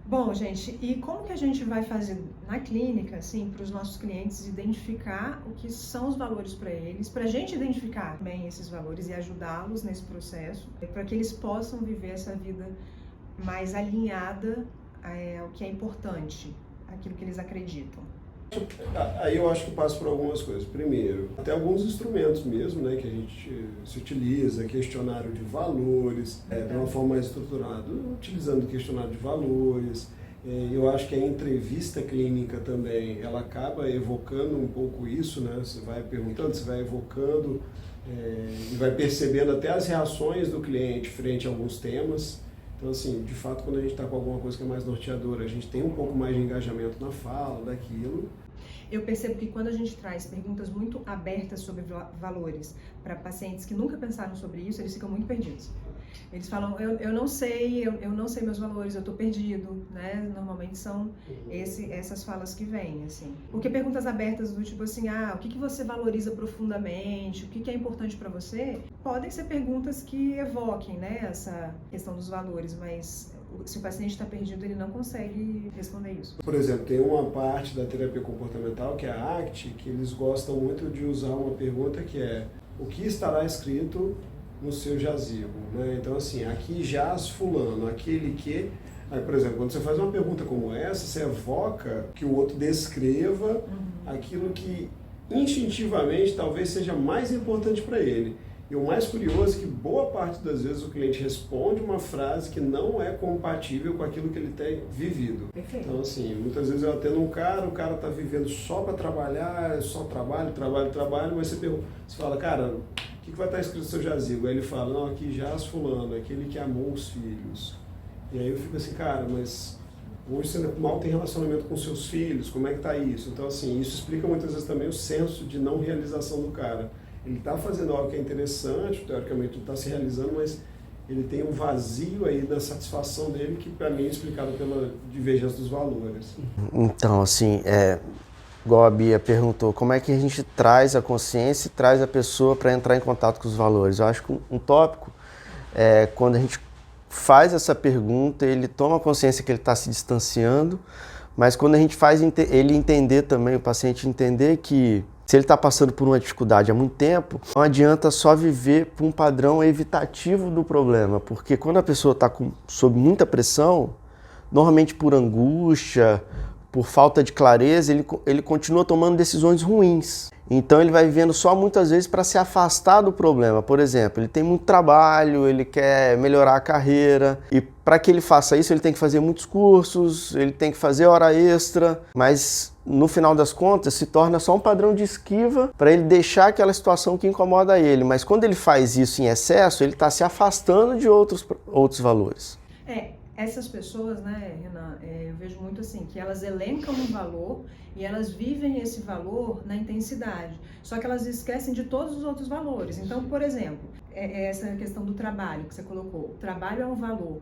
Bom, gente, e como que a gente vai fazer na clínica, assim, para os nossos clientes identificar o que são os valores para eles, para a gente identificar bem esses valores e ajudá-los nesse processo, para que eles possam viver essa vida mais alinhada ao que é importante, aquilo que eles acreditam. Aí eu acho que passo por algumas coisas. Primeiro, até alguns instrumentos mesmo, né, que a gente se utiliza, questionário de valores, de uma forma mais estruturada, utilizando o questionário de valores. Eu acho que a entrevista clínica também, ela acaba evocando um pouco isso, né? Você vai perguntando, você vai evocando e vai percebendo até as reações do cliente frente a alguns temas. Então, assim, de fato, quando a gente está com alguma coisa que é mais norteadora, a gente tem um pouco mais de engajamento na fala daquilo. Eu percebo que quando a gente traz perguntas muito abertas sobre valores para pacientes que nunca pensaram sobre isso, eles ficam muito perdidos. Eles falam, eu não sei, eu não sei meus valores, eu estou perdido, né? Normalmente são essas falas que vêm, assim. Porque perguntas abertas do tipo assim, o que você valoriza profundamente, o que é importante para você, podem ser perguntas que evoquem, né, essa questão dos valores, mas se o paciente está perdido, ele não consegue responder isso. Por exemplo, tem uma parte da terapia comportamental, que é a ACT, que eles gostam muito de usar uma pergunta que é: o que estará escrito no seu jazigo? Né? Então, assim, aqui jaz fulano, aquele que... Aí, por exemplo, quando você faz uma pergunta como essa, você evoca que o outro descreva aquilo que instintivamente talvez seja mais importante para ele. E o mais curioso é que boa parte das vezes o cliente responde uma frase que não é compatível com aquilo que ele tem vivido. Perfeito. Então, assim, muitas vezes eu atendo um cara, o cara está vivendo só para trabalhar, só trabalho, mas você pergunta, você fala, cara, o que vai estar escrito no seu jazigo? Aí ele fala, não, aqui jaz fulano, aquele que amou os filhos. E aí eu fico assim, cara, mas hoje você mal tem relacionamento com seus filhos, como é que tá isso? Então, assim, isso explica muitas vezes também o senso de não realização do cara. Ele está fazendo algo que é interessante, teoricamente ele está se realizando, mas ele tem um vazio aí da satisfação dele que para mim é explicado pela divergência dos valores. Então, assim, igual a Bia perguntou, como é que a gente traz a consciência e traz a pessoa para entrar em contato com os valores? Eu acho que um tópico é quando a gente faz essa pergunta, ele toma consciência que ele está se distanciando, mas quando a gente faz ele entender também, o paciente entender que se ele está passando por uma dificuldade há muito tempo, não adianta só viver por um padrão evitativo do problema, porque quando a pessoa está sob muita pressão, normalmente por angústia, por falta de clareza, ele continua tomando decisões ruins. Então ele vai vivendo só muitas vezes para se afastar do problema. Por exemplo, ele tem muito trabalho, ele quer melhorar a carreira e para que ele faça isso ele tem que fazer muitos cursos, ele tem que fazer hora extra, mas no final das contas se torna só um padrão de esquiva para ele deixar aquela situação que incomoda ele. Mas quando ele faz isso em excesso, ele está se afastando de outros valores. Essas pessoas, né, Renan, eu vejo muito assim, que elas elencam um valor e elas vivem esse valor na intensidade, só que elas esquecem de todos os outros valores. Então, por exemplo, essa questão do trabalho que você colocou, o trabalho é um valor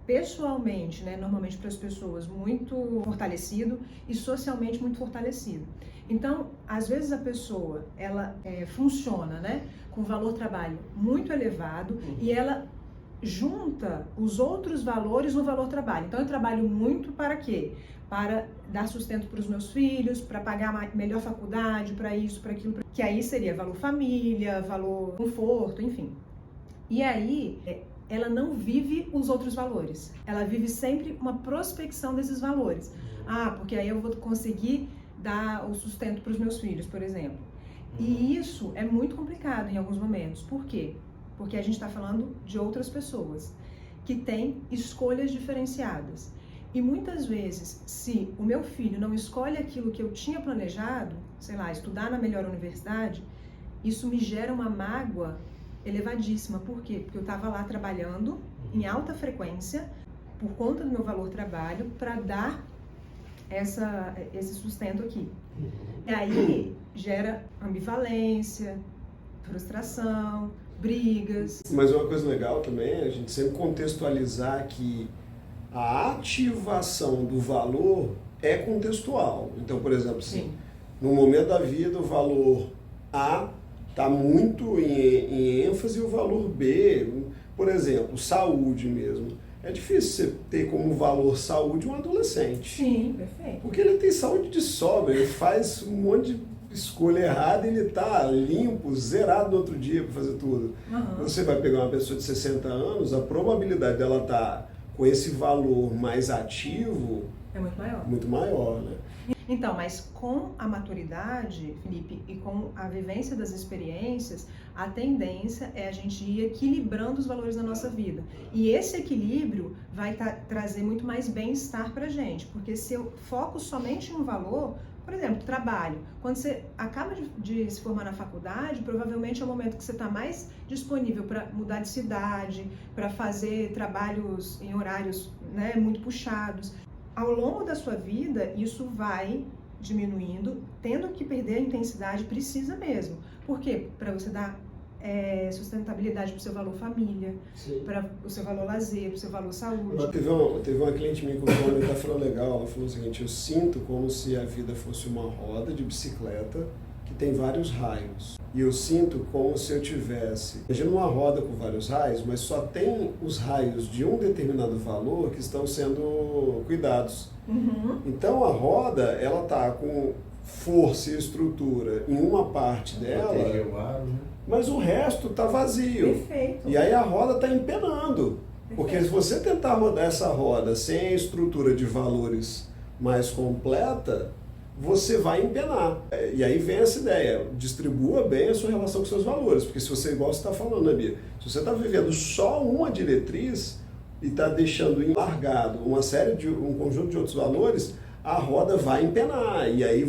pessoalmente, né, normalmente para as pessoas muito fortalecido e socialmente muito fortalecido. Então, às vezes a pessoa, ela funciona, né, com valor trabalho muito elevado e ela junta os outros valores no valor trabalho. Então eu trabalho muito para quê? Para dar sustento para os meus filhos, para pagar melhor faculdade, para isso, para aquilo, que aí seria valor família, valor conforto, enfim. E aí ela não vive os outros valores. Ela vive sempre uma prospecção desses valores. Porque aí eu vou conseguir dar o sustento para os meus filhos, por exemplo. E isso é muito complicado em alguns momentos. Por quê? Porque a gente está falando de outras pessoas que têm escolhas diferenciadas. E muitas vezes, se o meu filho não escolhe aquilo que eu tinha planejado, sei lá, estudar na melhor universidade, isso me gera uma mágoa elevadíssima. Por quê? Porque eu estava lá trabalhando em alta frequência, por conta do meu valor trabalho, para dar esse sustento aqui. E aí gera ambivalência, frustração, brigas. Mas uma coisa legal também é a gente sempre contextualizar que a ativação do valor é contextual. Então, por exemplo, assim, no momento da vida o valor A está muito em ênfase e o valor B, por exemplo, saúde mesmo. É difícil você ter como valor saúde um adolescente. Sim, perfeito. Porque ele tem saúde de sobra, ele faz um monte de escolha errada e ele tá limpo, zerado no outro dia para fazer tudo. Uhum. Você vai pegar uma pessoa de 60 anos, a probabilidade dela estar com esse valor mais ativo É muito maior. muito maior, né? Então, mas com a maturidade, Felipe, e com a vivência das experiências, a tendência é a gente ir equilibrando os valores da nossa vida. E esse equilíbrio vai trazer muito mais bem-estar pra gente, porque se eu foco somente em um valor, por exemplo, trabalho. Quando você acaba de se formar na faculdade, provavelmente é o momento que você está mais disponível para mudar de cidade, para fazer trabalhos em horários, né, muito puxados. Ao longo da sua vida, isso vai diminuindo, tendo que perder a intensidade, precisa mesmo. Por quê? Para você dar sustentabilidade para o seu valor família, para o seu valor lazer, para o seu valor saúde. Teve uma cliente minha que usou uma metáfora legal, ela falou o seguinte: eu sinto como se a vida fosse uma roda de bicicleta que tem vários raios. E eu sinto como se eu tivesse, imagina uma roda com vários raios, mas só tem os raios de um determinado valor que estão sendo cuidados. Uhum. Então a roda, ela tá com força e estrutura em uma parte dela, mas o resto tá vazio. Perfeito. E aí a roda tá empenando. Porque se você tentar rodar essa roda sem a estrutura de valores mais completa, você vai empenar. E aí vem essa ideia, distribua bem a sua relação com seus valores, porque se você, igual você está falando, né, Bia? Se você está vivendo só uma diretriz e está deixando enlargado um conjunto de outros valores, a roda vai empenar, e aí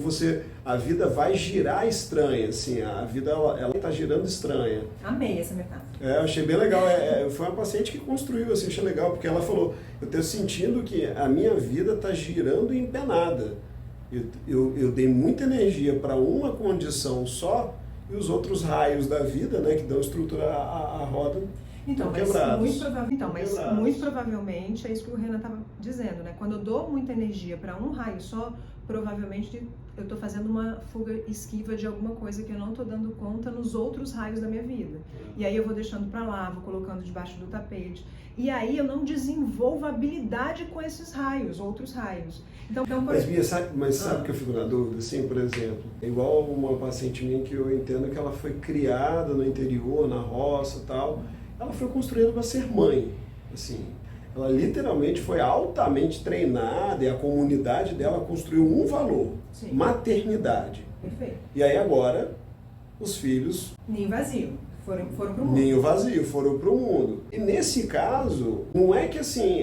a vida vai girar estranha, assim, a vida ela está girando estranha. Amei essa metáfora. Eu achei bem legal, foi uma paciente que construiu, assim, achei legal, porque ela falou, eu estou sentindo que a minha vida está girando empenada. Eu dei muita energia para uma condição só e os outros raios da vida, né, que dão estrutura à roda, então, quebrados. Muito provavelmente é isso que o Renan estava dizendo, né? Quando eu dou muita energia para um raio só, provavelmente eu estou fazendo uma fuga esquiva de alguma coisa que eu não estou dando conta nos outros raios da minha vida. E aí eu vou deixando para lá, vou colocando debaixo do tapete. E aí eu não desenvolvo habilidade com esses raios, outros raios. Então, Mas, Bia, sabe que eu fico na dúvida? Assim, por exemplo, igual uma paciente minha que eu entendo que ela foi criada no interior, na roça e tal, ela foi construída para ser mãe, assim. Ela literalmente foi altamente treinada e a comunidade dela construiu um valor, sim, maternidade. Perfeito. E aí agora, os filhos... Ninho vazio. Foram pro mundo. Ninho vazio, foram pro mundo. E nesse caso, não é que assim,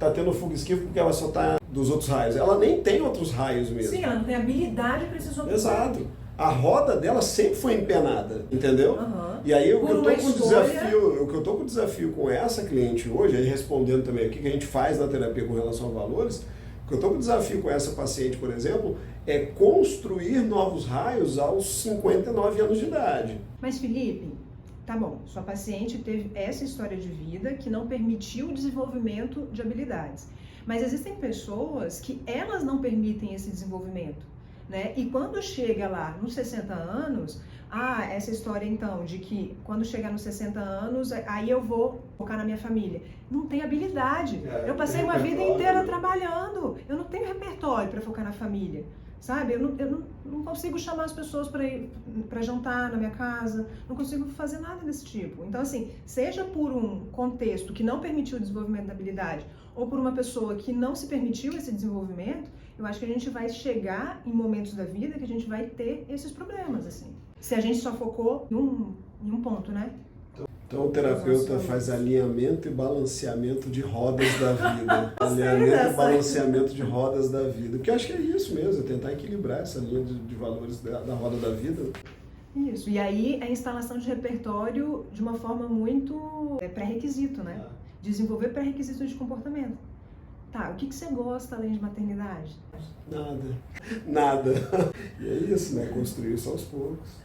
tá tendo fuga esquiva porque ela só tá dos outros raios. Ela nem tem outros raios mesmo. Sim, ela não tem habilidade para esses outros Exato. raios. A roda dela sempre foi empenada, entendeu? Uhum. E aí o que Por eu tô com desafio com essa cliente hoje, aí respondendo também o que a gente faz na terapia com relação a valores, o que eu tô com desafio com essa paciente, por exemplo, é construir novos raios aos 59 anos de idade. Mas, Felipe, tá bom, sua paciente teve essa história de vida que não permitiu o desenvolvimento de habilidades. Mas existem pessoas que elas não permitem esse desenvolvimento, né? E quando chega lá nos 60 anos, essa história então de que quando chegar nos 60 anos, aí eu vou focar na minha família. Não tem habilidade. Eu passei uma vida inteira trabalhando. Eu não tenho repertório para focar na família. Sabe? Eu não consigo chamar as pessoas para ir para jantar na minha casa, não consigo fazer nada desse tipo. Então, assim, seja por um contexto que não permitiu o desenvolvimento da habilidade ou por uma pessoa que não se permitiu esse desenvolvimento, eu acho que a gente vai chegar em momentos da vida que a gente vai ter esses problemas, assim. Se a gente só focou em um ponto, né? Então o terapeuta faz alinhamento e balanceamento de rodas da vida. Alinhamento e balanceamento de rodas da vida. Porque eu acho que é isso mesmo, é tentar equilibrar essa linha de valores da roda da vida. Isso. E aí a instalação de repertório de uma forma muito pré-requisito, né? Desenvolver pré-requisitos de comportamento. Tá, o que você gosta além de maternidade? Nada. E é isso, né? Construir isso aos poucos.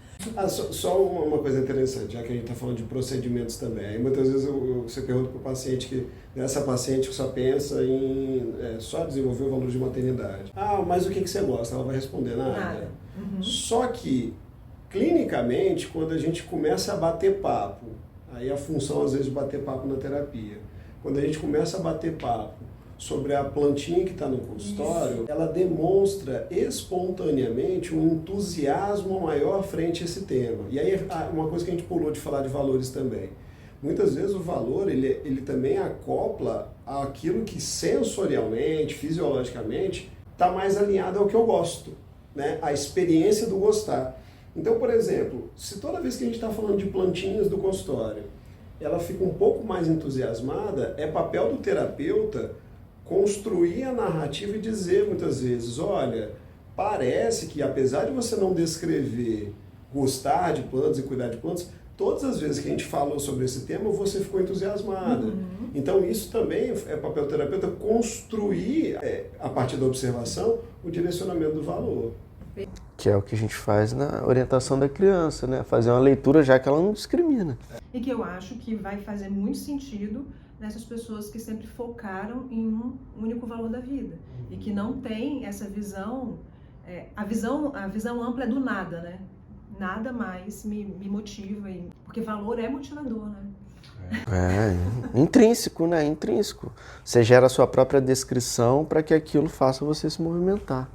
Só uma coisa interessante, já que a gente está falando de procedimentos também. Aí muitas vezes você pergunta para o paciente que essa paciente só pensa em só desenvolver o valor de maternidade. Mas o que você gosta? Ela vai responder nada. Uhum. Só que, clinicamente, quando a gente começa a bater papo, aí a função às vezes de bater papo na terapia, quando a gente começa a bater papo sobre a plantinha que está no consultório, ela demonstra espontaneamente um entusiasmo maior frente a esse tema. E aí, uma coisa que a gente pulou de falar de valores também. Muitas vezes o valor, ele também acopla aquilo que sensorialmente, fisiologicamente, está mais alinhado ao que eu gosto, né? A experiência do gostar. Então, por exemplo, se toda vez que a gente está falando de plantinhas do consultório, ela fica um pouco mais entusiasmada, é papel do terapeuta construir a narrativa e dizer muitas vezes, olha, parece que apesar de você não descrever gostar de plantas e cuidar de plantas, todas as vezes que a gente falou sobre esse tema, você ficou entusiasmada. Então isso também é papel do terapeuta construir, a partir da observação, o direcionamento do valor. Que é o que a gente faz na orientação da criança, né? Fazer uma leitura já que ela não discrimina. E que eu acho que vai fazer muito sentido nessas pessoas que sempre focaram em um único valor da vida e que não tem essa visão, a visão ampla é do nada, né? Nada mais me motiva, porque valor é motivador, né? Intrínseco, né? Intrínseco. Você gera a sua própria descrição para que aquilo faça você se movimentar.